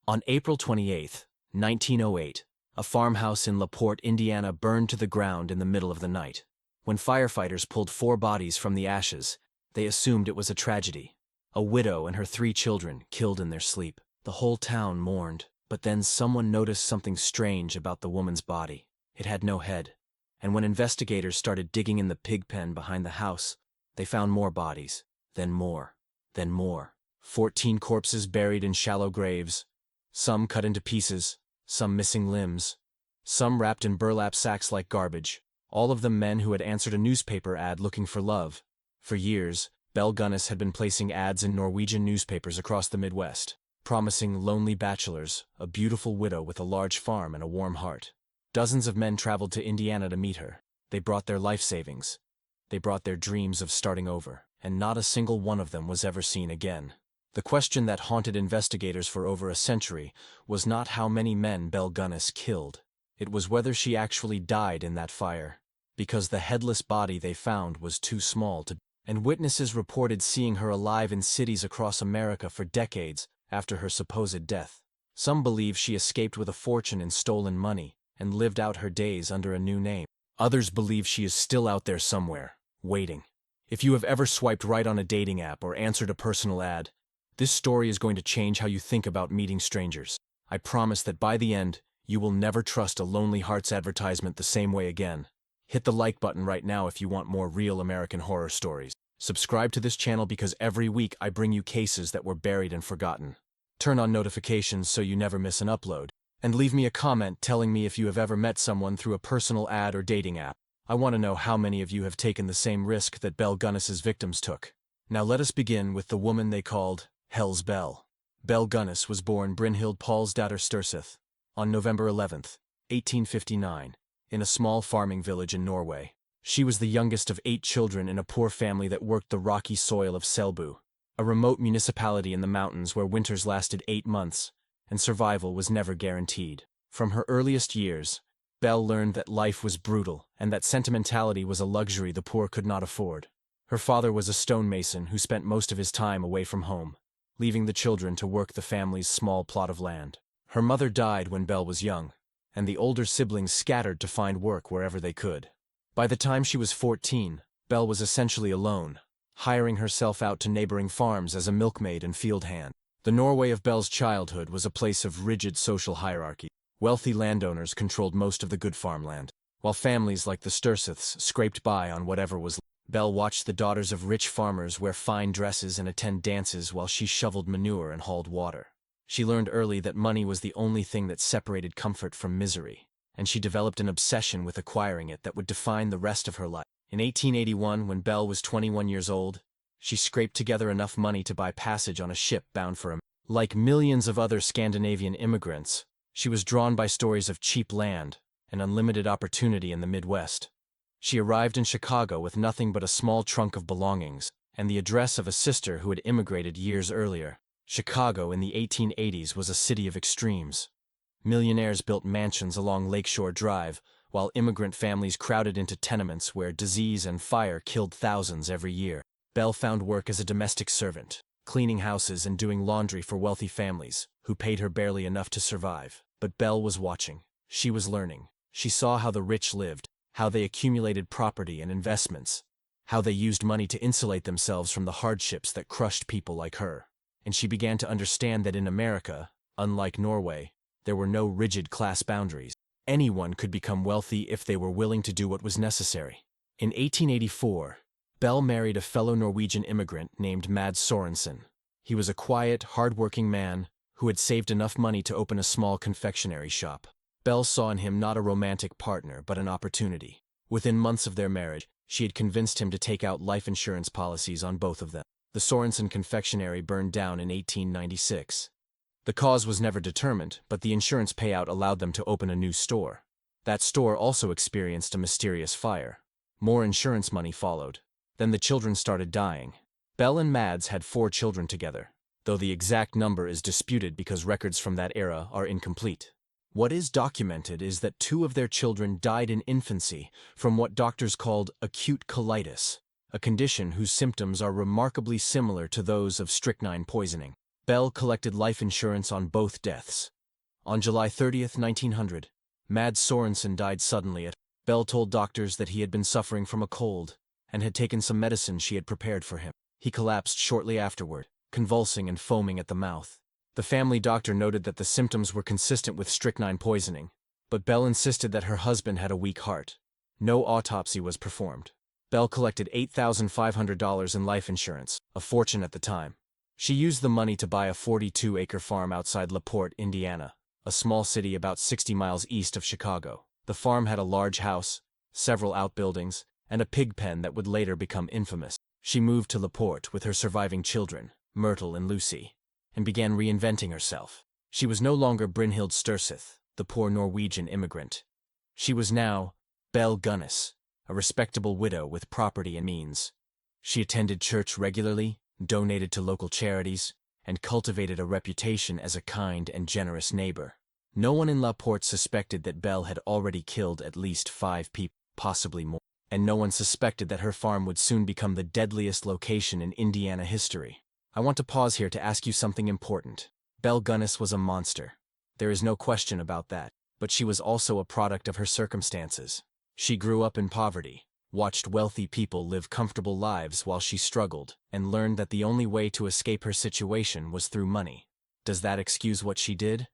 On April 28, 1908, a farmhouse in Porte, Indiana burned to the ground in the middle of the night. When firefighters pulled 4 bodies from the ashes, they assumed it was a tragedy. A widow and her 3 children killed in their sleep. The whole town mourned, but then someone noticed something strange about the woman's body. It had no head. And when investigators started digging in the pig pen behind the house, they found more bodies, then more, then more. 14 corpses buried in shallow graves, some cut into pieces, some missing limbs, some wrapped in burlap sacks like garbage, all of them men who had answered a newspaper ad looking for love. For years, Belle Gunness had been placing ads in Norwegian newspapers across the Midwest, promising lonely bachelors, a beautiful widow with a large farm and a warm heart. Dozens of men traveled to Indiana to meet her. They brought their life savings. They brought their dreams of starting over, and not a single one of them was ever seen again. The question that haunted investigators for over a century was not how many men Belle Gunness killed. It was whether she actually died in that fire, because the headless body they found was too small to, and witnesses reported seeing her alive in cities across America for decades after her supposed death. Some believe she escaped with a fortune in stolen money and lived out her days under a new name. Others believe she is still out there somewhere, waiting. If you have ever swiped right on a dating app or answered a personal ad, this story is going to change how you think about meeting strangers. I promise that by the end, you will never trust a Lonely Hearts advertisement the same way again. Hit the like button right now if you want more real American horror stories. Subscribe to this channel because every week I bring you cases that were buried and forgotten. Turn on notifications so you never miss an upload. And leave me a comment telling me if you have ever met someone through a personal ad or dating app. I want to know how many of you have taken the same risk that Belle Gunness's victims took. Now let us begin with the woman they called Hell's Belle. Belle Gunness was born Brynhild Paulsdatter Sturseth on November 11, 1859, in a small farming village in Norway. She was the youngest of 8 children in a poor family that worked the rocky soil of Selbu, a remote municipality in the mountains where winters lasted 8 months, and survival was never guaranteed. From her earliest years, Belle learned that life was brutal and that sentimentality was a luxury the poor could not afford. Her father was a stonemason who spent most of his time away from home, leaving the children to work the family's small plot of land. Her mother died when Belle was young, and the older siblings scattered to find work wherever they could. By the time she was 14, Belle was essentially alone, hiring herself out to neighboring farms as a milkmaid and field hand. The Norway of Belle's childhood was a place of rigid social hierarchy. Wealthy landowners controlled most of the good farmland, while families like the Sturseths scraped by on whatever was left. Belle watched the daughters of rich farmers wear fine dresses and attend dances while she shoveled manure and hauled water. She learned early that money was the only thing that separated comfort from misery, and she developed an obsession with acquiring it that would define the rest of her life. In 1881, when Belle was 21 years old, she scraped together enough money to buy passage on a ship bound for America. Like millions of other Scandinavian immigrants, she was drawn by stories of cheap land and unlimited opportunity in the Midwest. She arrived in Chicago with nothing but a small trunk of belongings and the address of a sister who had immigrated years earlier. Chicago in the 1880s was a city of extremes. Millionaires built mansions along Lakeshore Drive, while immigrant families crowded into tenements where disease and fire killed thousands every year. Belle found work as a domestic servant, cleaning houses and doing laundry for wealthy families, who paid her barely enough to survive. But Belle was watching. She was learning. She saw how the rich lived, how they accumulated property and investments, how they used money to insulate themselves from the hardships that crushed people like her. And she began to understand that in America, unlike Norway, there were no rigid class boundaries. Anyone could become wealthy if they were willing to do what was necessary. In 1884, Belle married a fellow Norwegian immigrant named Mads Sorensen. He was a quiet, hard-working man who had saved enough money to open a small confectionery shop. Belle saw in him not a romantic partner, but an opportunity. Within months of their marriage, she had convinced him to take out life insurance policies on both of them. The Sorensen confectionery burned down in 1896. The cause was never determined, but the insurance payout allowed them to open a new store. That store also experienced a mysterious fire. More insurance money followed. Then the children started dying. Belle and Mads had 4 children together, though the exact number is disputed because records from that era are incomplete. What is documented is that 2 of their children died in infancy from what doctors called acute colitis, a condition whose symptoms are remarkably similar to those of strychnine poisoning. Bell collected life insurance on both deaths. On July 30th, 1900, Mads Sorensen died suddenly. Bell told doctors that he had been suffering from a cold and had taken some medicine she had prepared for him. He collapsed shortly afterward, convulsing and foaming at the mouth. The family doctor noted that the symptoms were consistent with strychnine poisoning, but Bell insisted that her husband had a weak heart. No autopsy was performed. Bell collected $8,500 in life insurance, a fortune at the time. She used the money to buy a 42-acre farm outside LaPorte, Indiana, a small city about 60 miles east of Chicago. The farm had a large house, several outbuildings, and a pig pen that would later become infamous. She moved to LaPorte with her surviving children, Myrtle and Lucy, and began reinventing herself. She was no longer Brynhild Sturseth, the poor Norwegian immigrant. She was now Belle Gunnis, a respectable widow with property and means. She attended church regularly, donated to local charities, and cultivated a reputation as a kind and generous neighbor. No one in LaPorte suspected that Belle had already killed at least 5 people, possibly more, and no one suspected that her farm would soon become the deadliest location in Indiana history. I want to pause here to ask you something important. Belle Gunnis was a monster. There is no question about that, but she was also a product of her circumstances. She grew up in poverty, watched wealthy people live comfortable lives while she struggled, and learned that the only way to escape her situation was through money. Does that excuse what she did?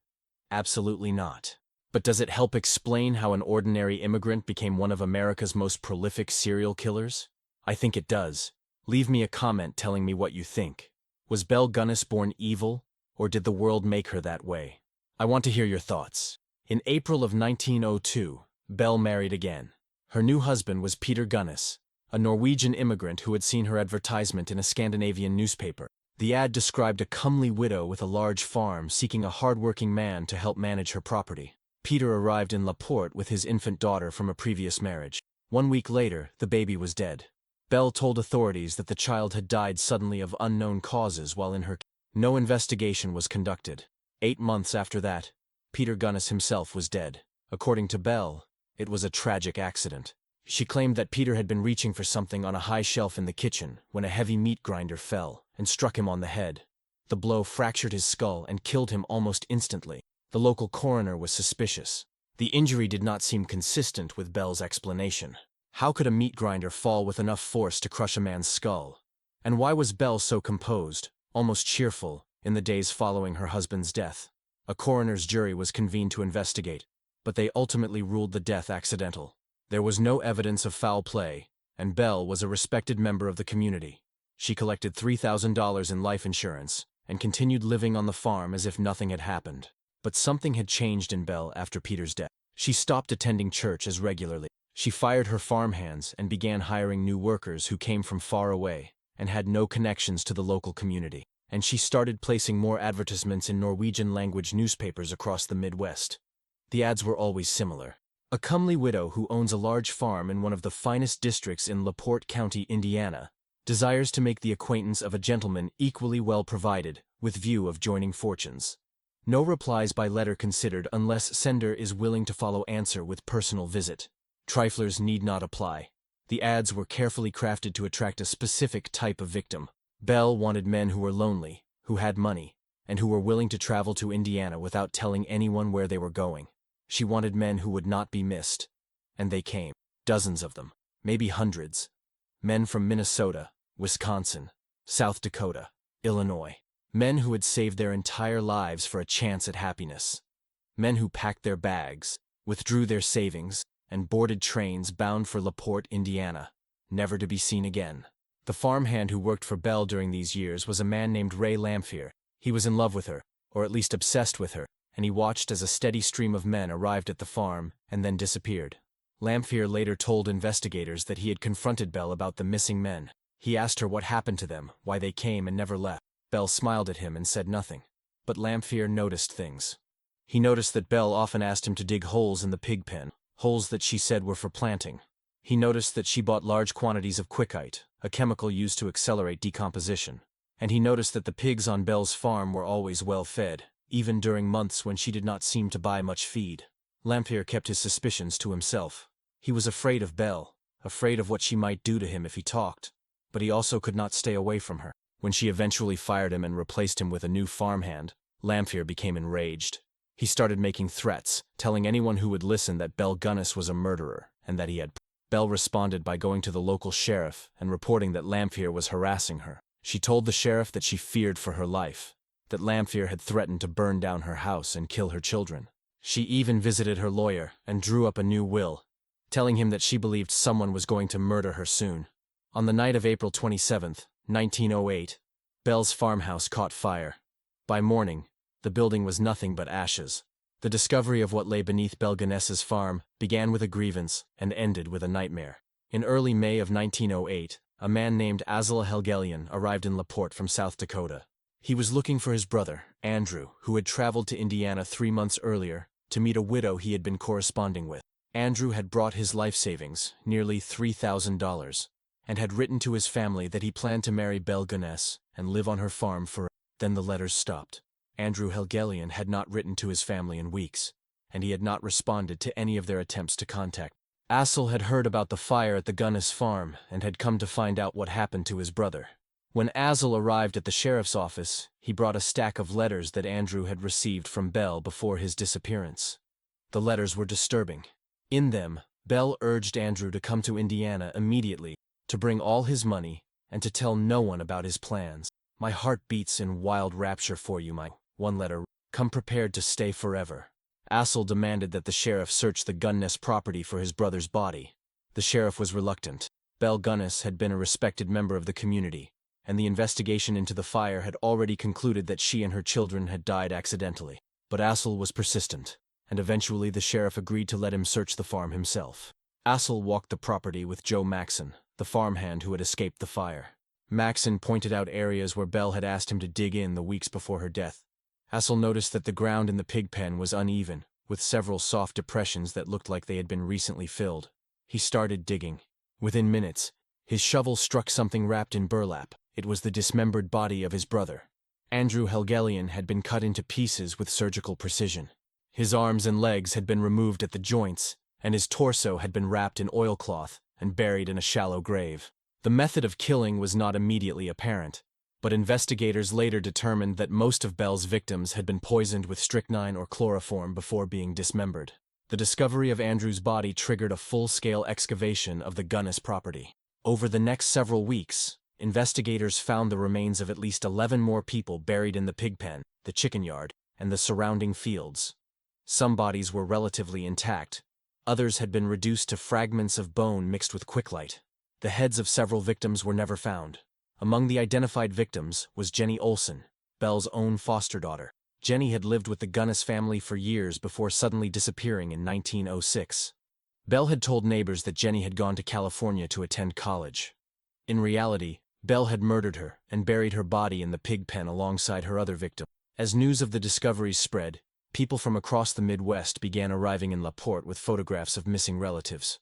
Absolutely not. But does it help explain how an ordinary immigrant became one of America's most prolific serial killers? I think it does. Leave me a comment telling me what you think. Was Belle Gunnis born evil, or did the world make her that way? I want to hear your thoughts. In April of 1902, Belle married again. Her new husband was Peter Gunnis, a Norwegian immigrant who had seen her advertisement in a Scandinavian newspaper. The ad described a comely widow with a large farm seeking a hard-working man to help manage her property. Peter arrived in LaPorte with his infant daughter from a previous marriage. 1 week later, the baby was dead. Belle told authorities that the child had died suddenly of unknown causes while in her care. No investigation was conducted. 8 months after that, Peter Gunnis himself was dead. According to Belle, it was a tragic accident. She claimed that Peter had been reaching for something on a high shelf in the kitchen when a heavy meat grinder fell and struck him on the head. The blow fractured his skull and killed him almost instantly. The local coroner was suspicious. The injury did not seem consistent with Belle's explanation. How could a meat grinder fall with enough force to crush a man's skull? And why was Belle so composed, almost cheerful, in the days following her husband's death? A coroner's jury was convened to investigate, but they ultimately ruled the death accidental. There was no evidence of foul play, and Belle was a respected member of the community. She collected $3,000 in life insurance and continued living on the farm as if nothing had happened. But something had changed in Belle after Peter's death. She stopped attending church as regularly. She fired her farmhands and began hiring new workers who came from far away and had no connections to the local community. And she started placing more advertisements in Norwegian-language newspapers across the Midwest. The ads were always similar. A comely widow who owns a large farm in one of the finest districts in LaPorte County, Indiana, desires to make the acquaintance of a gentleman equally well provided, with view of joining fortunes. No replies by letter considered unless sender is willing to follow answer with personal visit. Triflers need not apply. The ads were carefully crafted to attract a specific type of victim. Belle wanted men who were lonely, who had money, and who were willing to travel to Indiana without telling anyone where they were going. She wanted men who would not be missed. And they came. Dozens of them. Maybe hundreds. Men from Minnesota, Wisconsin, South Dakota, Illinois. Men who had saved their entire lives for a chance at happiness. Men who packed their bags, withdrew their savings, and boarded trains bound for LaPorte, Indiana, never to be seen again. The farmhand who worked for Belle during these years was a man named Ray Lamphere. He was in love with her, or at least obsessed with her, and he watched as a steady stream of men arrived at the farm and then disappeared. Lamphere later told investigators that he had confronted Belle about the missing men. He asked her what happened to them, why they came and never left. Belle smiled at him and said nothing. But Lamphere noticed things. He noticed that Belle often asked him to dig holes in the pig pen, holes that she said were for planting. He noticed that she bought large quantities of quicite, a chemical used to accelerate decomposition. And he noticed that the pigs on Belle's farm were always well fed, even during months when she did not seem to buy much feed. Lamphere kept his suspicions to himself. He was afraid of Belle, afraid of what she might do to him if he talked, but he also could not stay away from her. When she eventually fired him and replaced him with a new farmhand, Lamphere became enraged. He started making threats, telling anyone who would listen that Belle Gunness was a murderer, and that he had. Belle responded by going to the local sheriff and reporting that Lamphere was harassing her. She told the sheriff that she feared for her life, that Lamphere had threatened to burn down her house and kill her children. She even visited her lawyer and drew up a new will, telling him that she believed someone was going to murder her soon. On the night of April 27, 1908, Belle's farmhouse caught fire. By morning, the building was nothing but ashes. The discovery of what lay beneath Belle Gunness's farm began with a grievance and ended with a nightmare. In early May of 1908, a man named Azel Helgelian arrived in LaPorte from South Dakota. He was looking for his brother, Andrew, who had traveled to Indiana 3 months earlier to meet a widow he had been corresponding with. Andrew had brought his life savings, nearly $3,000, and had written to his family that he planned to marry Belle Gunness and live on her farm forever. Then the letters stopped. Andrew Helgelian had not written to his family in weeks, and he had not responded to any of their attempts to contact. Azel had heard about the fire at the Gunness farm and had come to find out what happened to his brother. When Azel arrived at the sheriff's office, he brought a stack of letters that Andrew had received from Belle before his disappearance. The letters were disturbing. In them, Belle urged Andrew to come to Indiana immediately, to bring all his money, and to tell no one about his plans. "My heart beats in wild rapture for you, one letter. Come prepared to stay forever." Azel demanded that the sheriff search the Gunness property for his brother's body. The sheriff was reluctant. Belle Gunness had been a respected member of the community, and the investigation into the fire had already concluded that she and her children had died accidentally. But Azel was persistent, and eventually the sheriff agreed to let him search the farm himself. Azel walked the property with Joe Maxon, the farmhand who had escaped the fire. Maxon pointed out areas where Belle had asked him to dig in the weeks before her death. Azel noticed that the ground in the pig pen was uneven, with several soft depressions that looked like they had been recently filled. He started digging. Within minutes, his shovel struck something wrapped in burlap. It was the dismembered body of his brother. Andrew Helgelian had been cut into pieces with surgical precision. His arms and legs had been removed at the joints, and his torso had been wrapped in oilcloth and buried in a shallow grave. The method of killing was not immediately apparent, but investigators later determined that most of Belle's victims had been poisoned with strychnine or chloroform before being dismembered. The discovery of Andrew's body triggered a full-scale excavation of the Gunness property. Over the next several weeks, investigators found the remains of at least 11 more people buried in the pig pen, the chicken yard, and the surrounding fields. Some bodies were relatively intact. Others had been reduced to fragments of bone mixed with quicklite. The heads of several victims were never found. Among the identified victims was Jenny Olson, Belle's own foster daughter. Jenny had lived with the Gunness family for years before suddenly disappearing in 1906. Belle had told neighbors that Jenny had gone to California to attend college. In reality, Belle had murdered her and buried her body in the pig pen alongside her other victim. As news of the discoveries spread, people from across the Midwest began arriving in LaPorte with photographs of missing relatives.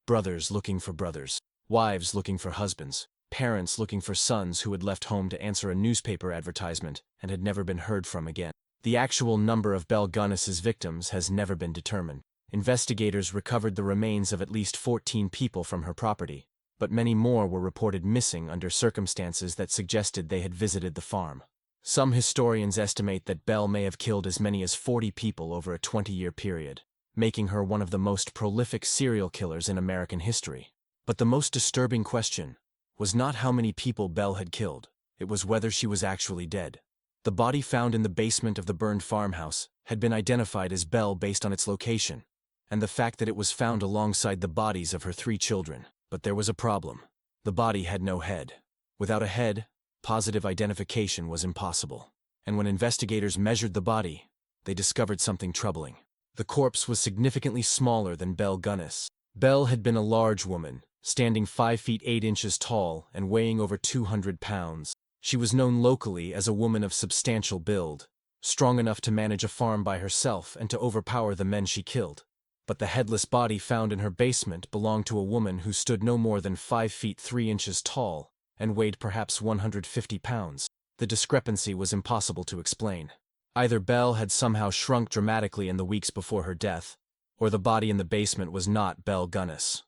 Brothers looking for brothers, wives looking for husbands, parents looking for sons who had left home to answer a newspaper advertisement and had never been heard from again. The actual number of Belle Gunness's victims has never been determined. Investigators recovered the remains of at least 14 people from her property, but many more were reported missing under circumstances that suggested they had visited the farm. Some historians estimate that Belle may have killed as many as 40 people over a 20-year period, making her one of the most prolific serial killers in American history. But the most disturbing question was not how many people Belle had killed, it was whether she was actually dead. The body found in the basement of the burned farmhouse had been identified as Belle based on its location, and the fact that it was found alongside the bodies of her 3 children. But there was a problem. The body had no head. Without a head, positive identification was impossible. And when investigators measured the body, they discovered something troubling. The corpse was significantly smaller than Belle Gunness. Belle had been a large woman, standing 5 feet 8 inches tall and weighing over 200 pounds. She was known locally as a woman of substantial build, strong enough to manage a farm by herself and to overpower the men she killed. But the headless body found in her basement belonged to a woman who stood no more than 5 feet 3 inches tall and weighed perhaps 150 pounds. The discrepancy was impossible to explain. Either Belle had somehow shrunk dramatically in the weeks before her death, or the body in the basement was not Belle Gunness.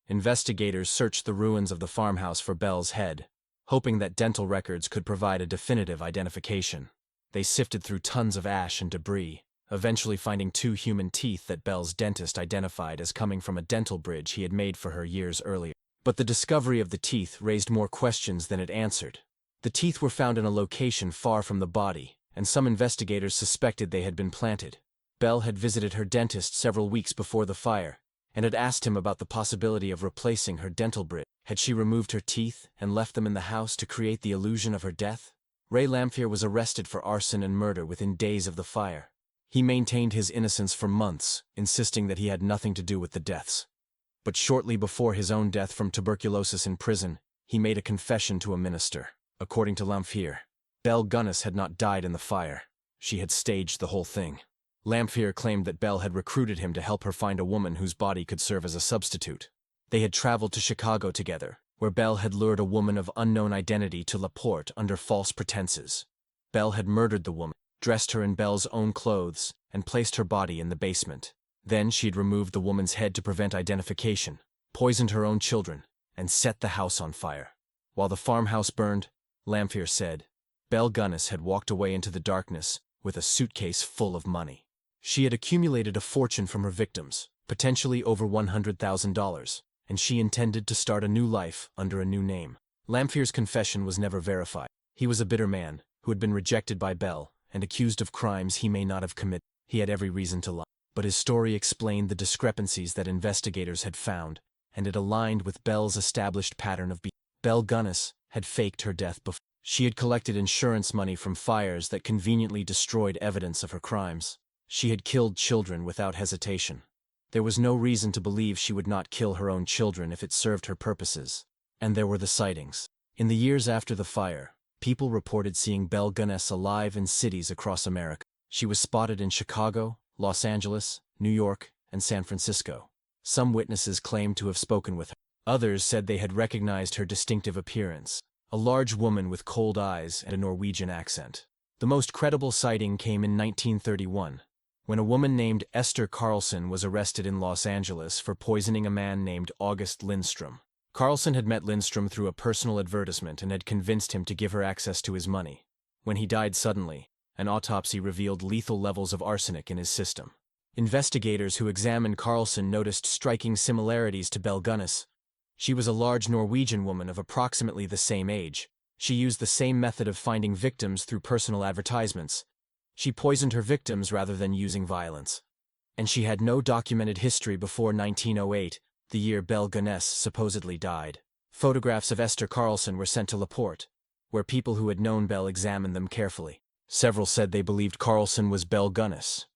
Investigators searched the ruins of the farmhouse for Belle's head, hoping that dental records could provide a definitive identification. They sifted through tons of ash and debris, eventually finding 2 human teeth that Belle's dentist identified as coming from a dental bridge he had made for her years earlier. But the discovery of the teeth raised more questions than it answered. The teeth were found in a location far from the body, and some investigators suspected they had been planted. Belle had visited her dentist several weeks before the fire, and had asked him about the possibility of replacing her dental bridge. Had she removed her teeth and left them in the house to create the illusion of her death? Ray Lamphere was arrested for arson and murder within days of the fire. He maintained his innocence for months, insisting that he had nothing to do with the deaths. But shortly before his own death from tuberculosis in prison, he made a confession to a minister. According to Lamphere, Belle Gunness had not died in the fire. She had staged the whole thing. Lamphere claimed that Belle had recruited him to help her find a woman whose body could serve as a substitute. They had traveled to Chicago together, where Belle had lured a woman of unknown identity to La Porte under false pretenses. Belle had murdered the woman, dressed her in Belle's own clothes, and placed her body in the basement. Then she'd removed the woman's head to prevent identification, poisoned her own children, and set the house on fire. While the farmhouse burned, Lamphere said, Belle Gunness had walked away into the darkness with a suitcase full of money. She had accumulated a fortune from her victims, potentially over $100,000, and she intended to start a new life under a new name. Lamphere's confession was never verified. He was a bitter man who had been rejected by Belle and accused of crimes he may not have committed. He had every reason to lie. But his story explained the discrepancies that investigators had found, and it aligned with Belle's established pattern of behavior. Belle Gunness had faked her death before. She had collected insurance money from fires that conveniently destroyed evidence of her crimes. She had killed children without hesitation. There was no reason to believe she would not kill her own children if it served her purposes. And there were the sightings. In the years after the fire, people reported seeing Belle Gunness alive in cities across America. She was spotted in Chicago, Los Angeles, New York, and San Francisco. Some witnesses claimed to have spoken with her. Others said they had recognized her distinctive appearance, a large woman with cold eyes and a Norwegian accent. The most credible sighting came in 1931, when a woman named Esther Carlson was arrested in Los Angeles for poisoning a man named August Lindstrom. Carlson had met Lindstrom through a personal advertisement and had convinced him to give her access to his money. When he died suddenly, an autopsy revealed lethal levels of arsenic in his system. Investigators who examined Carlson noticed striking similarities to Belle Gunness. She was a large Norwegian woman of approximately the same age. She used the same method of finding victims through personal advertisements. She poisoned her victims rather than using violence. And she had no documented history before 1908, the year Belle Gunness supposedly died. Photographs of Esther Carlson were sent to La Porte, where people who had known Belle examined them carefully. Several said they believed Carlson was Belle Gunness.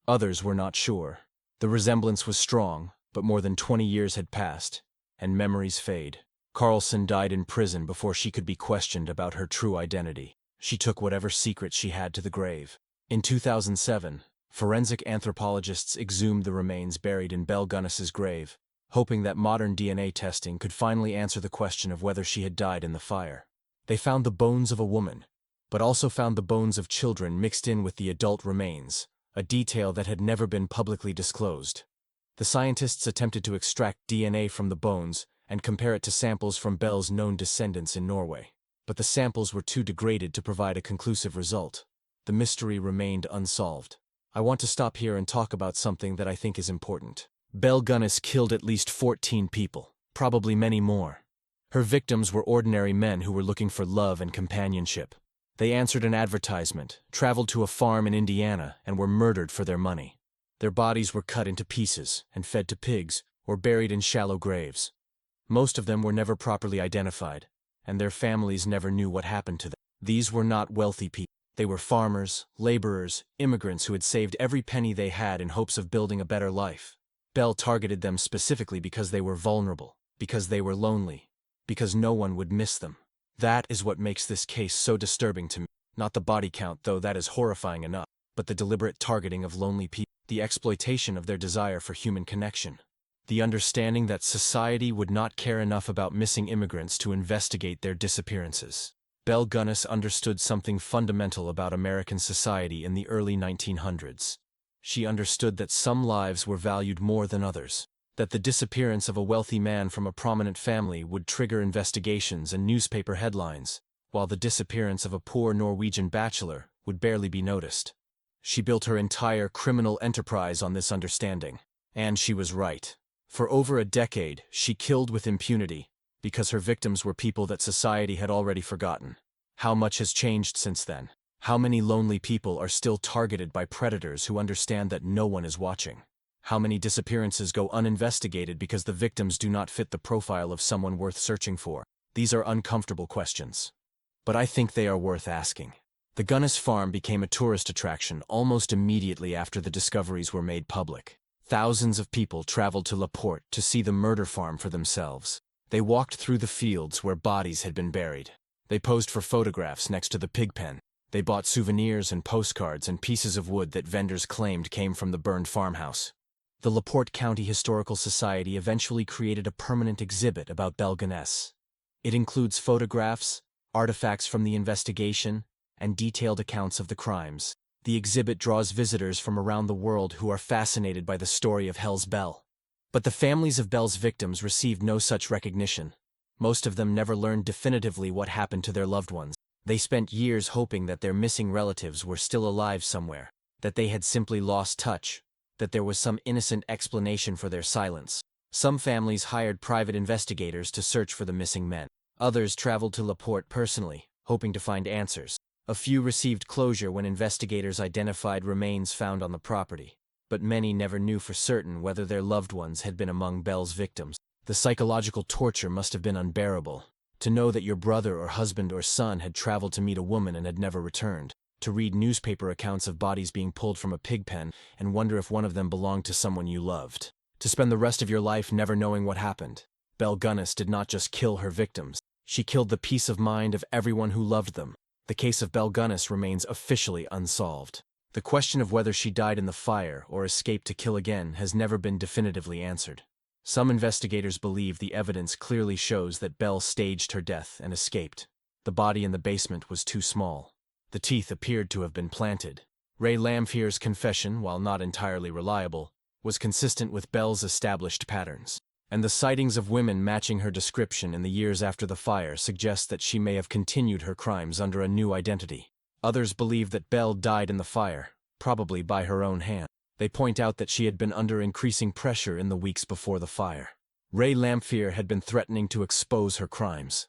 Others were not sure. The resemblance was strong, but more than 20 years had passed, and memories fade. Carlson died in prison before she could be questioned about her true identity. She took whatever secrets she had to the grave. In 2007, forensic anthropologists exhumed the remains buried in Belle Gunness's grave, hoping that modern DNA testing could finally answer the question of whether she had died in the fire. They found the bones of a woman, but also found the bones of children mixed in with the adult remains, a detail that had never been publicly disclosed. The scientists attempted to extract DNA from the bones and compare it to samples from Belle's known descendants in Norway, but the samples were too degraded to provide a conclusive result. The mystery remained unsolved. I want to stop here and talk about something that I think is important. Belle Gunness killed at least 14 people, probably many more. Her victims were ordinary men who were looking for love and companionship. They answered an advertisement, traveled to a farm in Indiana, and were murdered for their money. Their bodies were cut into pieces and fed to pigs or buried in shallow graves. Most of them were never properly identified, and their families never knew what happened to them. These were not wealthy people. They were farmers, laborers, immigrants who had saved every penny they had in hopes of building a better life. Belle targeted them specifically because they were vulnerable, because they were lonely, because no one would miss them. That is what makes this case so disturbing to me. Not the body count, though that is horrifying enough, but the deliberate targeting of lonely people, the exploitation of their desire for human connection, the understanding that society would not care enough about missing immigrants to investigate their disappearances. Belle Gunness understood something fundamental about American society in the early 1900s. She understood that some lives were valued more than others. that the disappearance of a wealthy man from a prominent family would trigger investigations and newspaper headlines, while the disappearance of a poor Norwegian bachelor would barely be noticed. She built her entire criminal enterprise on this understanding. And she was right. For over a decade, she killed with impunity, because her victims were people that society had already forgotten. How much has changed since then? How many lonely people are still targeted by predators who understand that no one is watching? How many disappearances go uninvestigated because the victims do not fit the profile of someone worth searching for? These are uncomfortable questions. But I think they are worth asking. The Gunnis farm became a tourist attraction almost immediately after the discoveries were made public. Thousands of people traveled to Porte to see the murder farm for themselves. They walked through the fields where bodies had been buried. They posed for photographs next to the pig pen. They bought souvenirs and postcards and pieces of wood that vendors claimed came from the burned farmhouse. The LaPorte County Historical Society eventually created a permanent exhibit about Belle Gunnis. It includes photographs, artifacts from the investigation, and detailed accounts of the crimes. The exhibit draws visitors from around the world who are fascinated by the story of Hell's Belle. But the families of Belle's victims received no such recognition. Most of them never learned definitively what happened to their loved ones. They spent years hoping that their missing relatives were still alive somewhere, that they had simply lost touch, that there was some innocent explanation for their silence. Some families hired private investigators to search for the missing men. Others traveled to LaPorte personally, hoping to find answers. A few received closure when investigators identified remains found on the property, but many never knew for certain whether their loved ones had been among Belle's victims. The psychological torture must have been unbearable. To know that your brother or husband or son had traveled to meet a woman and had never returned. To read newspaper accounts of bodies being pulled from a pig pen and wonder if one of them belonged to someone you loved. To spend the rest of your life never knowing what happened. Belle Gunnis did not just kill her victims. She killed the peace of mind of everyone who loved them. The case of Belle Gunnis remains officially unsolved. The question of whether she died in the fire or escaped to kill again has never been definitively answered. Some investigators believe the evidence clearly shows that Belle staged her death and escaped. The body in the basement was too small. The teeth appeared to have been planted. Ray Lamphere's confession, while not entirely reliable, was consistent with Belle's established patterns. And the sightings of women matching her description in the years after the fire suggest that she may have continued her crimes under a new identity. Others believe that Belle died in the fire, probably by her own hand. They point out that she had been under increasing pressure in the weeks before the fire. Ray Lamphere had been threatening to expose her crimes.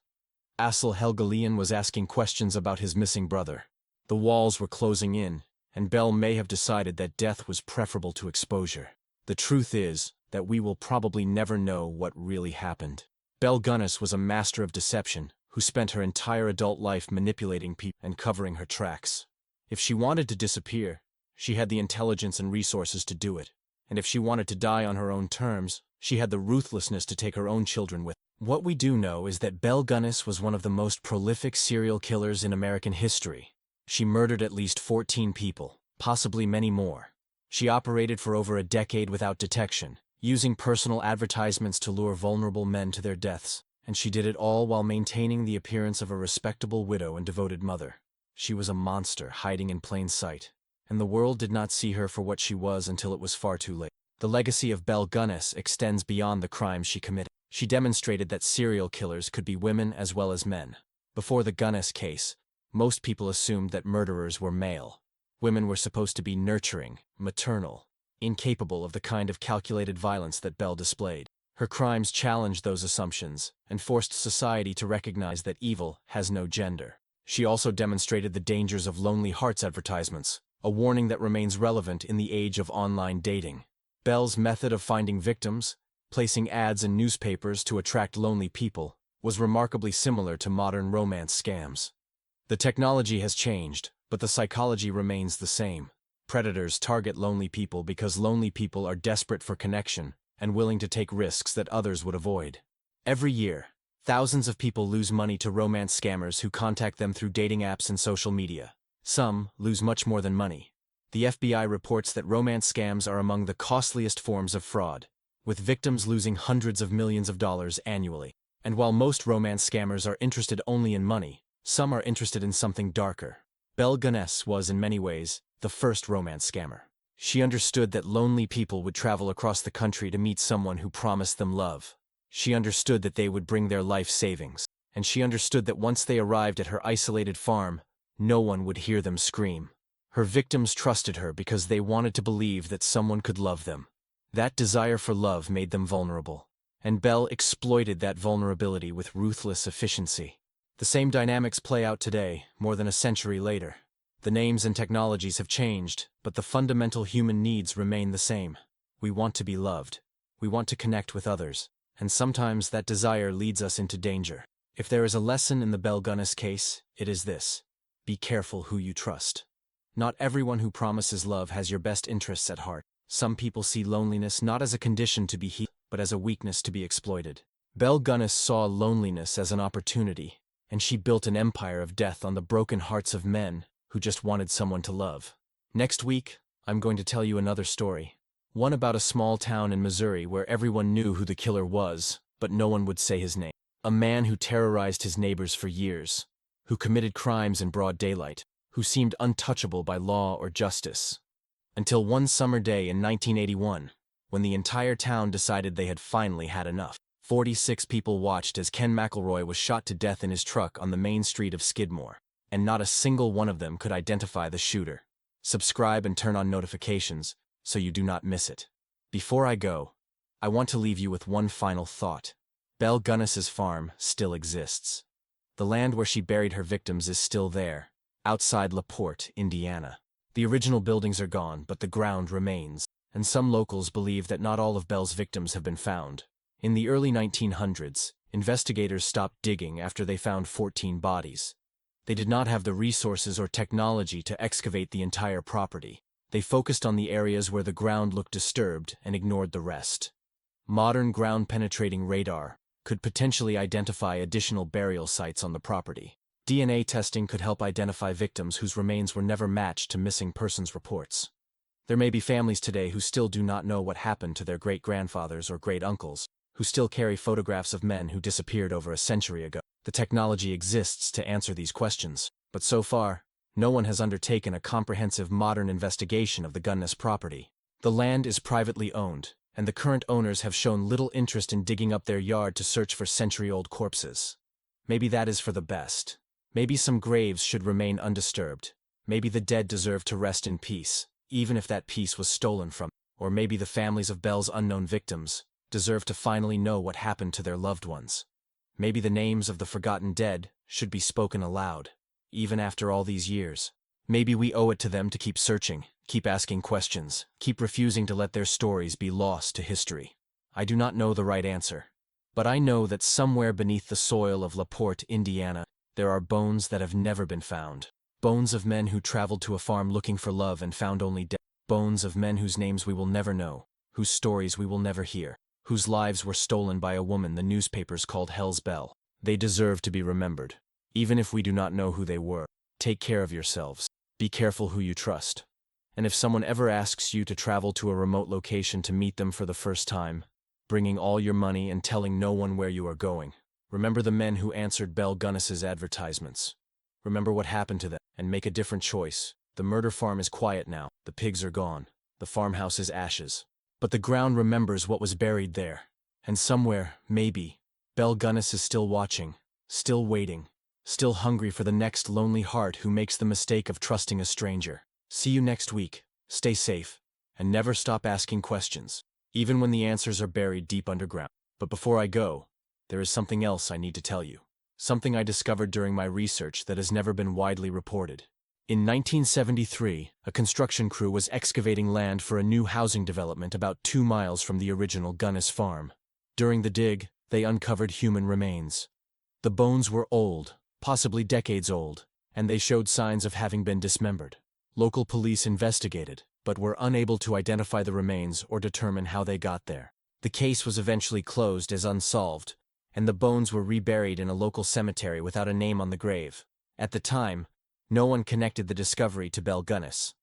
Aksel Helgelien was asking questions about his missing brother. The walls were closing in, and Belle may have decided that death was preferable to exposure. The truth is that we will probably never know what really happened. Belle Gunnis was a master of deception who spent her entire adult life manipulating people and covering her tracks. If she wanted to disappear, she had the intelligence and resources to do it. And if she wanted to die on her own terms, she had the ruthlessness to take her own children with her. What we do know is that Belle Gunnis was one of the most prolific serial killers in American history. She murdered at least 14 people, possibly many more. She operated for over a decade without detection, using personal advertisements to lure vulnerable men to their deaths, and she did it all while maintaining the appearance of a respectable widow and devoted mother. She was a monster hiding in plain sight, and the world did not see her for what she was until it was far too late. The legacy of Belle Gunnis extends beyond the crimes she committed. She demonstrated that serial killers could be women as well as men. Before the Gunnis case, most people assumed that murderers were male. Women were supposed to be nurturing, maternal, incapable of the kind of calculated violence that Belle displayed. Her crimes challenged those assumptions and forced society to recognize that evil has no gender. She also demonstrated the dangers of lonely hearts advertisements, a warning that remains relevant in the age of online dating. Belle's method of finding victims, placing ads in newspapers to attract lonely people, was remarkably similar to modern romance scams. The technology has changed, but the psychology remains the same. Predators target lonely people because lonely people are desperate for connection and willing to take risks that others would avoid. Every year, thousands of people lose money to romance scammers who contact them through dating apps and social media. Some lose much more than money. The FBI reports that romance scams are among the costliest forms of fraud, with victims losing hundreds of millions of dollars annually. And while most romance scammers are interested only in money, some are interested in something darker. Belle Gunnis was, in many ways, the first romance scammer. She understood that lonely people would travel across the country to meet someone who promised them love. She understood that they would bring their life savings. And she understood that once they arrived at her isolated farm, no one would hear them scream. Her victims trusted her because they wanted to believe that someone could love them. That desire for love made them vulnerable. And Belle exploited that vulnerability with ruthless efficiency. The same dynamics play out today, more than a century later. The names and technologies have changed, but the fundamental human needs remain the same. We want to be loved. We want to connect with others. And sometimes that desire leads us into danger. If there is a lesson in the Belle Gunness case, it is this: be careful who you trust. Not everyone who promises love has your best interests at heart. Some people see loneliness not as a condition to be healed, but as a weakness to be exploited. Belle Gunness saw loneliness as an opportunity, and she built an empire of death on the broken hearts of men who just wanted someone to love. Next week, I'm going to tell you another story. One about a small town in Missouri where everyone knew who the killer was, but no one would say his name. A man who terrorized his neighbors for years, who committed crimes in broad daylight, who seemed untouchable by law or justice. Until one summer day in 1981, when the entire town decided they had finally had enough. 46 people watched as Ken McElroy was shot to death in his truck on the main street of Skidmore, and not a single one of them could identify the shooter. Subscribe and turn on notifications so you do not miss it. Before I go, I want to leave you with one final thought. Belle Gunness's farm still exists. The land where she buried her victims is still there, outside Porte, Indiana. The original buildings are gone, but the ground remains, and some locals believe that not all of Belle's victims have been found. In the early 1900s, investigators stopped digging after they found 14 bodies. They did not have the resources or technology to excavate the entire property. They focused on the areas where the ground looked disturbed and ignored the rest. Modern ground-penetrating radar could potentially identify additional burial sites on the property. DNA testing could help identify victims whose remains were never matched to missing persons reports. There may be families today who still do not know what happened to their great-grandfathers or great-uncles, who still carry photographs of men who disappeared over a century ago. The technology exists to answer these questions, but so far, no one has undertaken a comprehensive modern investigation of the Gunness property. The land is privately owned, and the current owners have shown little interest in digging up their yard to search for century-old corpses. Maybe that is for the best. Maybe some graves should remain undisturbed. Maybe the dead deserve to rest in peace, even if that peace was stolen from them. Or maybe the families of Belle's unknown victims deserve to finally know what happened to their loved ones. Maybe the names of the forgotten dead should be spoken aloud, even after all these years. Maybe we owe it to them to keep searching, keep asking questions, keep refusing to let their stories be lost to history. I do not know the right answer, but I know that somewhere beneath the soil of Porte, Indiana, there are bones that have never been found. Bones of men who traveled to a farm looking for love and found only death. Bones of men whose names we will never know, whose stories we will never hear, whose lives were stolen by a woman the newspapers called Hell's Belle. They deserve to be remembered. Even if we do not know who they were, take care of yourselves. Be careful who you trust. And if someone ever asks you to travel to a remote location to meet them for the first time, bringing all your money and telling no one where you are going, remember the men who answered Belle Gunness's advertisements. Remember what happened to them, and make a different choice. The murder farm is quiet now. The pigs are gone. The farmhouse is ashes. But the ground remembers what was buried there. And somewhere, maybe, Belle Gunness is still watching, still waiting, still hungry for the next lonely heart who makes the mistake of trusting a stranger. See you next week. Stay safe, and never stop asking questions, even when the answers are buried deep underground. But before I go, there is something else I need to tell you. Something I discovered during my research that has never been widely reported. In 1973, a construction crew was excavating land for a new housing development about 2 miles from the original Gunness farm. During the dig, they uncovered human remains. The bones were old, possibly decades old, and they showed signs of having been dismembered. Local police investigated, but were unable to identify the remains or determine how they got there. The case was eventually closed as unsolved, and the bones were reburied in a local cemetery without a name on the grave. At the time, no one connected the discovery to Belle Gunness.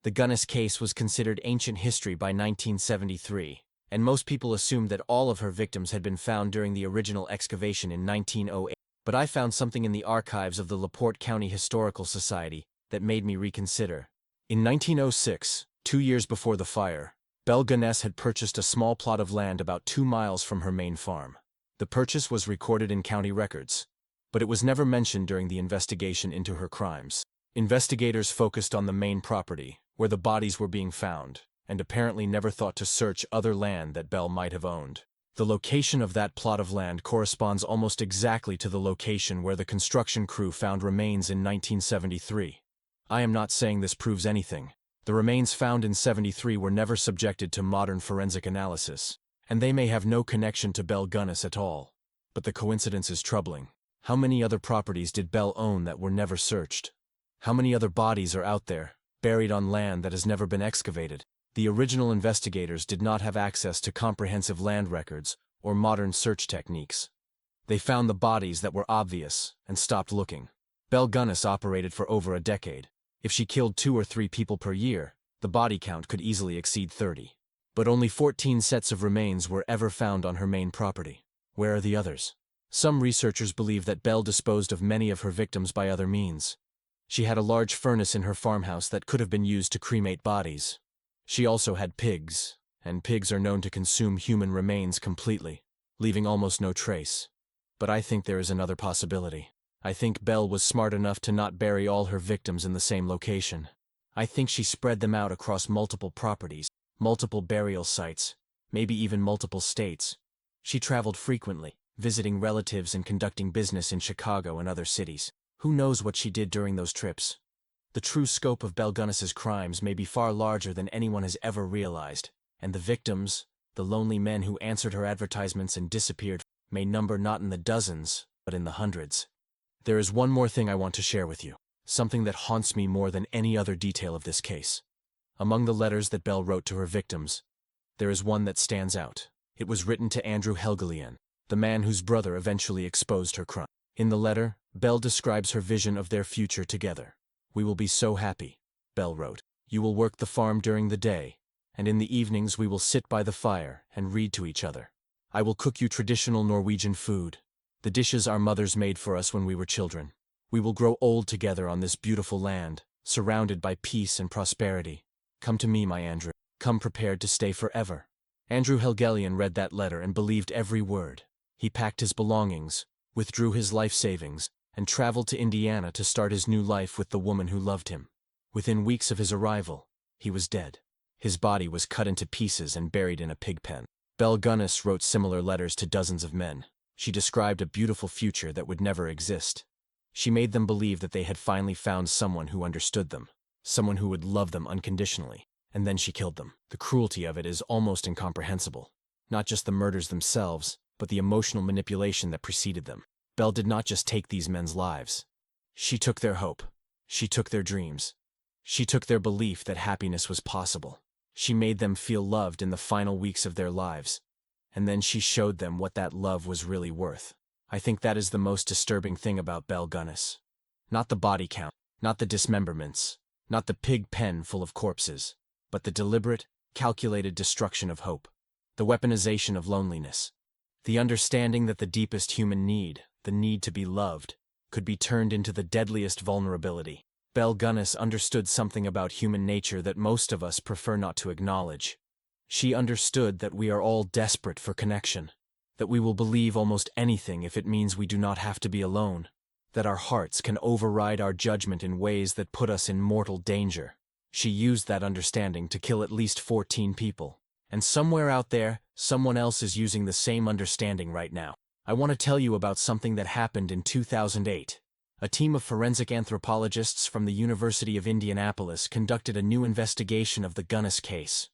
The Gunness case was considered ancient history by 1973, and most people assumed that all of her victims had been found during the original excavation in 1908. But I found something in the archives of the LaPorte County Historical Society that made me reconsider. In 1906, 2 years before the fire, Belle Gunness had purchased a small plot of land about 2 miles from her main farm. The purchase was recorded in county records, but it was never mentioned during the investigation into her crimes. Investigators focused on the main property, where the bodies were being found, and apparently never thought to search other land that Belle might have owned. The location of that plot of land corresponds almost exactly to the location where the construction crew found remains in 1973. I am not saying this proves anything. The remains found in '73 were never subjected to modern forensic analysis, and they may have no connection to Belle Gunness at all. But the coincidence is troubling. How many other properties did Belle own that were never searched? How many other bodies are out there, buried on land that has never been excavated? The original investigators did not have access to comprehensive land records or modern search techniques. They found the bodies that were obvious and stopped looking. Belle Gunness operated for over a decade. If she killed 2 or 3 people per year, the body count could easily exceed 30. But only 14 sets of remains were ever found on her main property. Where are the others? Some researchers believe that Belle disposed of many of her victims by other means. She had a large furnace in her farmhouse that could have been used to cremate bodies. She also had pigs, and pigs are known to consume human remains completely, leaving almost no trace. But I think there is another possibility. I think Belle was smart enough to not bury all her victims in the same location. I think she spread them out across multiple properties, multiple burial sites, maybe even multiple states. She traveled frequently, visiting relatives and conducting business in Chicago and other cities. Who knows what she did during those trips? The true scope of Belle Gunness's crimes may be far larger than anyone has ever realized, and the victims, the lonely men who answered her advertisements and disappeared, may number not in the dozens, but in the hundreds. There is one more thing I want to share with you, something that haunts me more than any other detail of this case. Among the letters that Belle wrote to her victims, there is one that stands out. It was written to Andrew Helgelien, the man whose brother eventually exposed her crime. In the letter, Belle describes her vision of their future together. "We will be so happy," Belle wrote. "You will work the farm during the day, and in the evenings we will sit by the fire and read to each other. I will cook you traditional Norwegian food, the dishes our mothers made for us when we were children. We will grow old together on this beautiful land, surrounded by peace and prosperity. Come to me, my Andrew. Come prepared to stay forever." Andrew Helgelien read that letter and believed every word. He packed his belongings, withdrew his life savings, and traveled to Indiana to start his new life with the woman who loved him. Within weeks of his arrival, he was dead. His body was cut into pieces and buried in a pig pen. Belle Gunness wrote similar letters to dozens of men. She described a beautiful future that would never exist. She made them believe that they had finally found someone who understood them, someone who would love them unconditionally, and then she killed them. The cruelty of it is almost incomprehensible. Not just the murders themselves, but the emotional manipulation that preceded them. Belle did not just take these men's lives. She took their hope. She took their dreams. She took their belief that happiness was possible. She made them feel loved in the final weeks of their lives. And then she showed them what that love was really worth. I think that is the most disturbing thing about Belle Gunness. Not the body count, not the dismemberments, not the pig pen full of corpses, but the deliberate, calculated destruction of hope, the weaponization of loneliness, the understanding that the deepest human need, the need to be loved, could be turned into the deadliest vulnerability. Belle Gunness understood something about human nature that most of us prefer not to acknowledge. She understood that we are all desperate for connection, that we will believe almost anything if it means we do not have to be alone, that our hearts can override our judgment in ways that put us in mortal danger. She used that understanding to kill at least 14 people. And somewhere out there, someone else is using the same understanding right now. I want to tell you about something that happened in 2008. A team of forensic anthropologists from the University of Indianapolis conducted a new investigation of the Gunness case.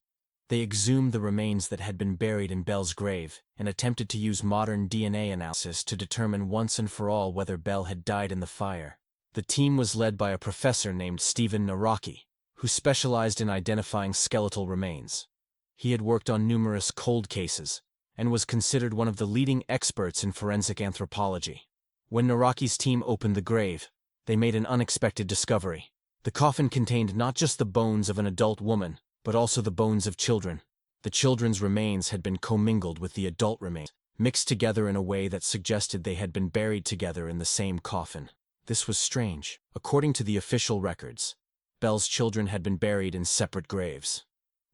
They exhumed the remains that had been buried in Belle's grave and attempted to use modern DNA analysis to determine once and for all whether Belle had died in the fire. The team was led by a professor named Stephen Naraki, who specialized in identifying skeletal remains. He had worked on numerous cold cases and was considered one of the leading experts in forensic anthropology. When Naraki's team opened the grave, they made an unexpected discovery. The coffin contained not just the bones of an adult woman, but also the bones of children. The children's remains had been commingled with the adult remains, mixed together in a way that suggested they had been buried together in the same coffin. This was strange. According to the official records, Belle's children had been buried in separate graves.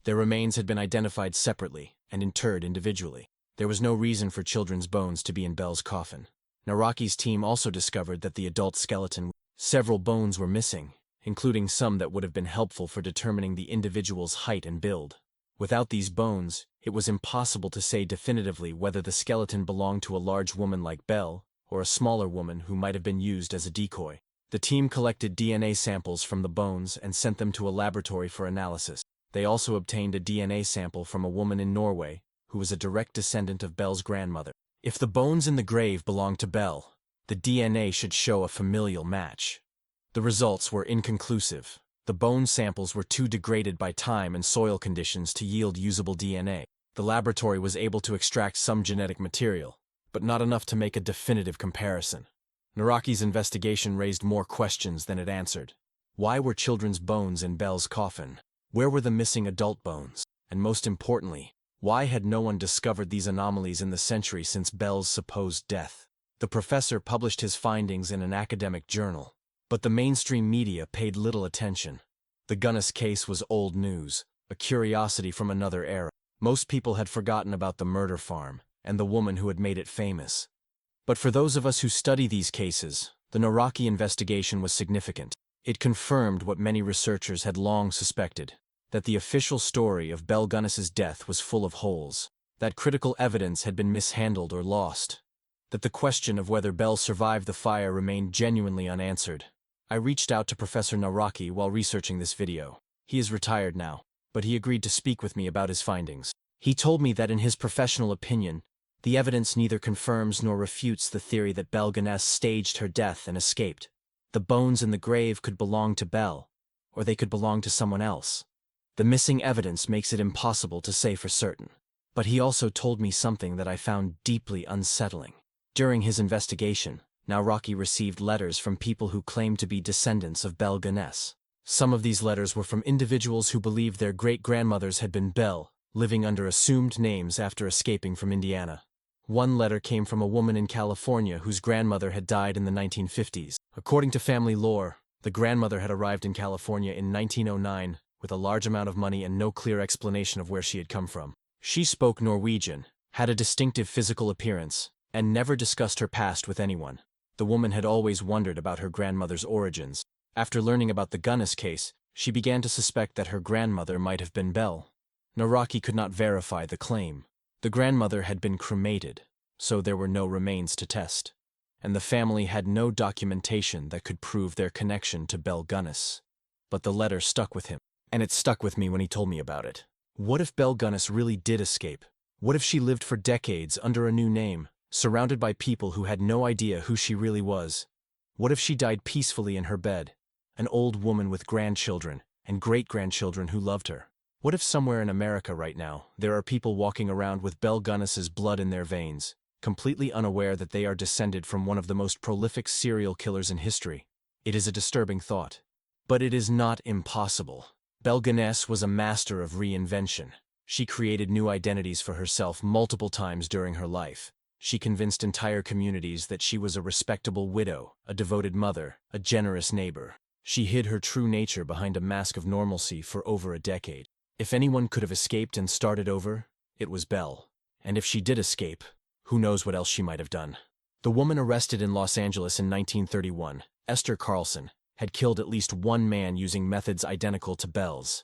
Their remains had been identified separately and interred individually. There was no reason for children's bones to be in Belle's coffin. Naraki's team also discovered that the adult skeleton, several bones were missing, including some that would have been helpful for determining the individual's height and build. Without these bones, it was impossible to say definitively whether the skeleton belonged to a large woman like Belle or a smaller woman who might have been used as a decoy. The team collected DNA samples from the bones and sent them to a laboratory for analysis. They also obtained a DNA sample from a woman in Norway who was a direct descendant of Belle's grandmother. If the bones in the grave belonged to Belle, the DNA should show a familial match. The results were inconclusive. The bone samples were too degraded by time and soil conditions to yield usable DNA. The laboratory was able to extract some genetic material, but not enough to make a definitive comparison. Naraki's investigation raised more questions than it answered. Why were children's bones in Belle's coffin? Where were the missing adult bones? And most importantly, why had no one discovered these anomalies in the century since Belle's supposed death? The professor published his findings in an academic journal, but the mainstream media paid little attention. The Gunness case was old news, a curiosity from another era. Most people had forgotten about the murder farm and the woman who had made it famous. But for those of us who study these cases, the Naraki investigation was significant. It confirmed what many researchers had long suspected, that the official story of Belle Gunness's death was full of holes, that critical evidence had been mishandled or lost, that the question of whether Belle survived the fire remained genuinely unanswered. I reached out to Professor Naraki while researching this video. He is retired now, but he agreed to speak with me about his findings. He told me that in his professional opinion, the evidence neither confirms nor refutes the theory that Belle Gunness staged her death and escaped. The bones in the grave could belong to Belle, or they could belong to someone else. The missing evidence makes it impossible to say for certain. But he also told me something that I found deeply unsettling. During his investigation, Naraki received letters from people who claimed to be descendants of Belle Gunness. Some of these letters were from individuals who believed their great-grandmothers had been Belle, living under assumed names after escaping from Indiana. One letter came from a woman in California whose grandmother had died in the 1950s. According to family lore, the grandmother had arrived in California in 1909 with a large amount of money and no clear explanation of where she had come from. She spoke Norwegian, had a distinctive physical appearance, and never discussed her past with anyone. The woman had always wondered about her grandmother's origins. After learning about the Gunness case, she began to suspect that her grandmother might have been Belle. Naraki could not verify the claim. The grandmother had been cremated, so there were no remains to test, and the family had no documentation that could prove their connection to Belle Gunness. But the letter stuck with him, and it stuck with me when he told me about it. What if Belle Gunness really did escape? What if she lived for decades under a new name, surrounded by people who had no idea who she really was? What if she died peacefully in her bed, an old woman with grandchildren and great-grandchildren who loved her? What if somewhere in America right now, there are people walking around with Belle Gunness's blood in their veins, completely unaware that they are descended from one of the most prolific serial killers in history? It is a disturbing thought. But it is not impossible. Belle Gunness was a master of reinvention. She created new identities for herself multiple times during her life. She convinced entire communities that she was a respectable widow, a devoted mother, a generous neighbor. She hid her true nature behind a mask of normalcy for over a decade. If anyone could have escaped and started over, it was Belle. And if she did escape, who knows what else she might have done. The woman arrested in Los Angeles in 1931, Esther Carlson, had killed at least one man using methods identical to Belle's.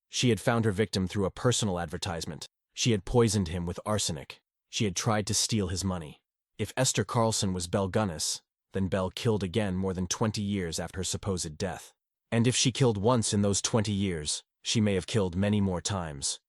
She had found her victim through a personal advertisement. She had poisoned him with arsenic. She had tried to steal his money. If Esther Carlson was Belle Gunness, then Belle killed again more than 20 years after her supposed death. And if she killed once in those 20 years, she may have killed many more times.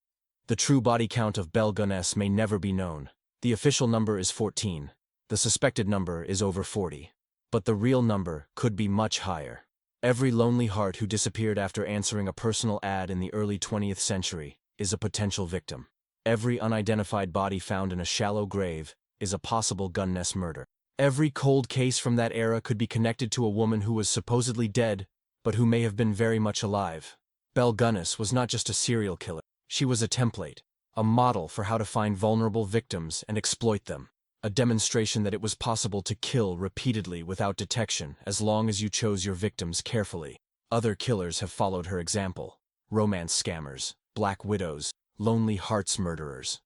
The true body count of Belle Gunness may never be known. The official number is 14. The suspected number is over 40. But the real number could be much higher. Every lonely heart who disappeared after answering a personal ad in the early 20th century is a potential victim. Every unidentified body found in a shallow grave is a possible Gunness murder. Every cold case from that era could be connected to a woman who was supposedly dead, but who may have been very much alive. Belle Gunness was not just a serial killer. She was a template, a model for how to find vulnerable victims and exploit them. A demonstration that it was possible to kill repeatedly without detection as long as you chose your victims carefully. Other killers have followed her example. Romance scammers, black widows, lonely hearts murderers.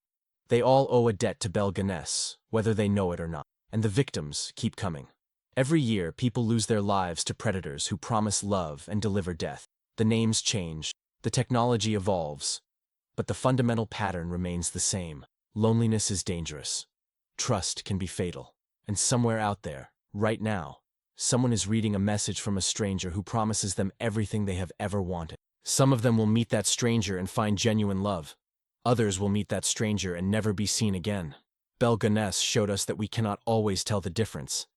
They all owe a debt to Belle Gunness, whether they know it or not. And the victims keep coming. Every year, people lose their lives to predators who promise love and deliver death. The names change, the technology evolves, but the fundamental pattern remains the same. Loneliness is dangerous. Trust can be fatal. And somewhere out there, right now, someone is reading a message from a stranger who promises them everything they have ever wanted. Some of them will meet that stranger and find genuine love. Others will meet that stranger and never be seen again. Belle Gunness showed us that we cannot always tell the difference,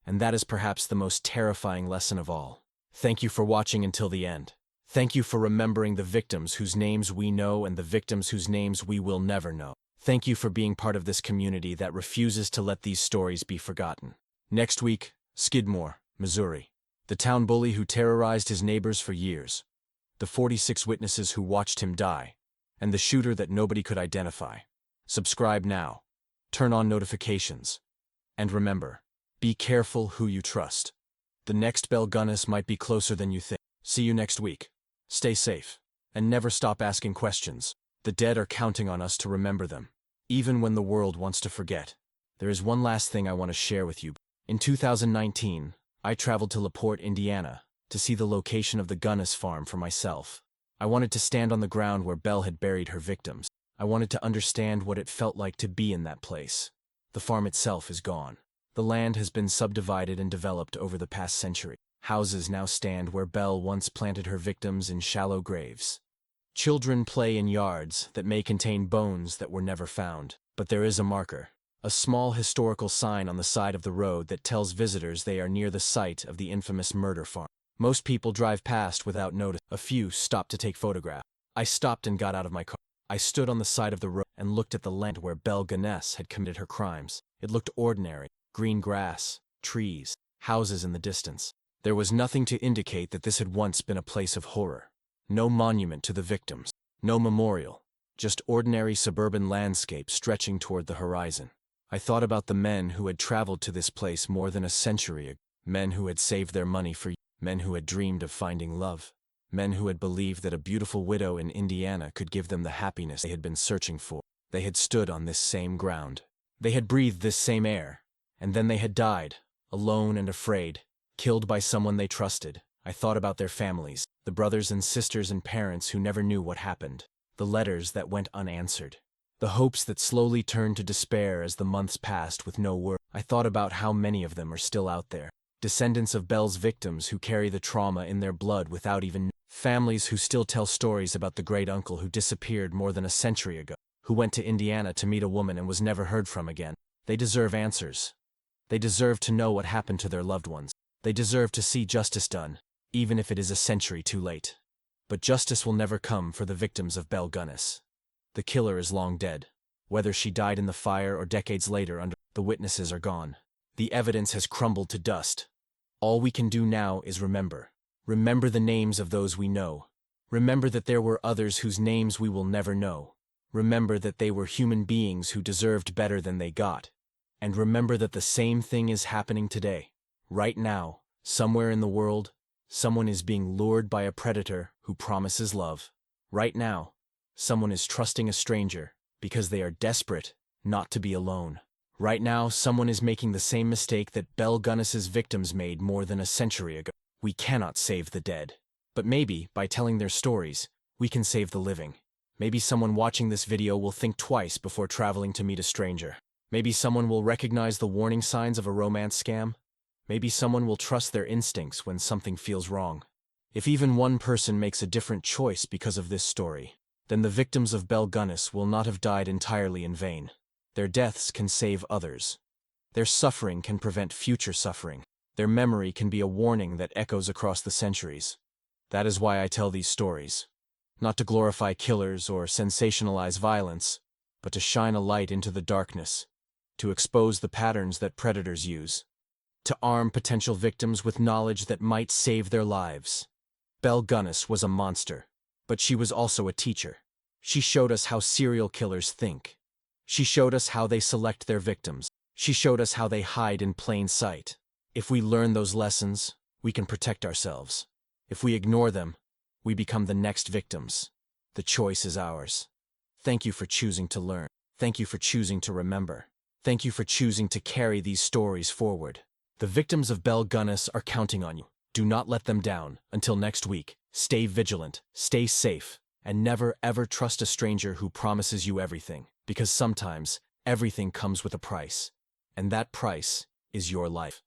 and that is perhaps the most terrifying lesson of all. Thank you for watching until the end. Thank you for remembering the victims whose names we know and the victims whose names we will never know. Thank you for being part of this community that refuses to let these stories be forgotten. Next week, Skidmore, Missouri. The town bully who terrorized his neighbors for years. The 46 witnesses who watched him die. And the shooter that nobody could identify. Subscribe now. Turn on notifications. And remember, be careful who you trust. The next Belle Gunness might be closer than you think. See you next week. Stay safe. And never stop asking questions. The dead are counting on us to remember them. Even when the world wants to forget. There is one last thing I want to share with you. In 2019, I traveled to LaPorte, Indiana, to see the location of the Gunness farm for myself. I wanted to stand on the ground where Belle had buried her victims. I wanted to understand what it felt like to be in that place. The farm itself is gone. The land has been subdivided and developed over the past century. Houses now stand where Belle once planted her victims in shallow graves. Children play in yards that may contain bones that were never found. But there is a marker, a small historical sign on the side of the road that tells visitors they are near the site of the infamous murder farm. Most people drive past without notice. A few stop to take photographs. I stopped and got out of my car. I stood on the side of the road and looked at the land where Belle Gunness had committed her crimes. It looked ordinary. Green grass, trees, houses in the distance. There was nothing to indicate that this had once been a place of horror. No monument to the victims. No memorial. Just ordinary suburban landscape stretching toward the horizon. I thought about the men who had traveled to this place more than a century ago. Men who had saved their money for years. Men who had dreamed of finding love. Men who had believed that a beautiful widow in Indiana could give them the happiness they had been searching for. They had stood on this same ground. They had breathed this same air. And then they had died, alone and afraid, killed by someone they trusted. I thought about their families, the brothers and sisters and parents who never knew what happened, the letters that went unanswered, the hopes that slowly turned to despair as the months passed with no word. I thought about how many of them are still out there. Descendants of Belle's victims who carry the trauma in their blood without even families who still tell stories about the great uncle who disappeared more than a century ago, who went to Indiana to meet a woman and was never heard from again. They deserve answers. They deserve to know what happened to their loved ones. They deserve to see justice done, even if it is a century too late. But justice will never come for the victims of Belle Gunness. The killer is long dead. Whether she died in the fire or decades later, the witnesses are gone. The evidence has crumbled to dust. All we can do now is remember. Remember the names of those we know. Remember that there were others whose names we will never know. Remember that they were human beings who deserved better than they got. And remember that the same thing is happening today. Right now, somewhere in the world, someone is being lured by a predator who promises love. Right now, someone is trusting a stranger because they are desperate not to be alone. Right now, someone is making the same mistake that Belle Gunness's victims made more than a century ago. We cannot save the dead. But maybe, by telling their stories, we can save the living. Maybe someone watching this video will think twice before traveling to meet a stranger. Maybe someone will recognize the warning signs of a romance scam. Maybe someone will trust their instincts when something feels wrong. If even one person makes a different choice because of this story, then the victims of Belle Gunness will not have died entirely in vain. Their deaths can save others. Their suffering can prevent future suffering. Their memory can be a warning that echoes across the centuries. That is why I tell these stories. Not to glorify killers or sensationalize violence, but to shine a light into the darkness, to expose the patterns that predators use, to arm potential victims with knowledge that might save their lives. Belle Gunness was a monster, but she was also a teacher. She showed us how serial killers think. She showed us how they select their victims. She showed us how they hide in plain sight. If we learn those lessons, we can protect ourselves. If we ignore them, we become the next victims. The choice is ours. Thank you for choosing to learn. Thank you for choosing to remember. Thank you for choosing to carry these stories forward. The victims of Belle Gunness are counting on you. Do not let them down. Until next week, stay vigilant, stay safe, and never ever trust a stranger who promises you everything, because sometimes everything comes with a price, and that price is your life.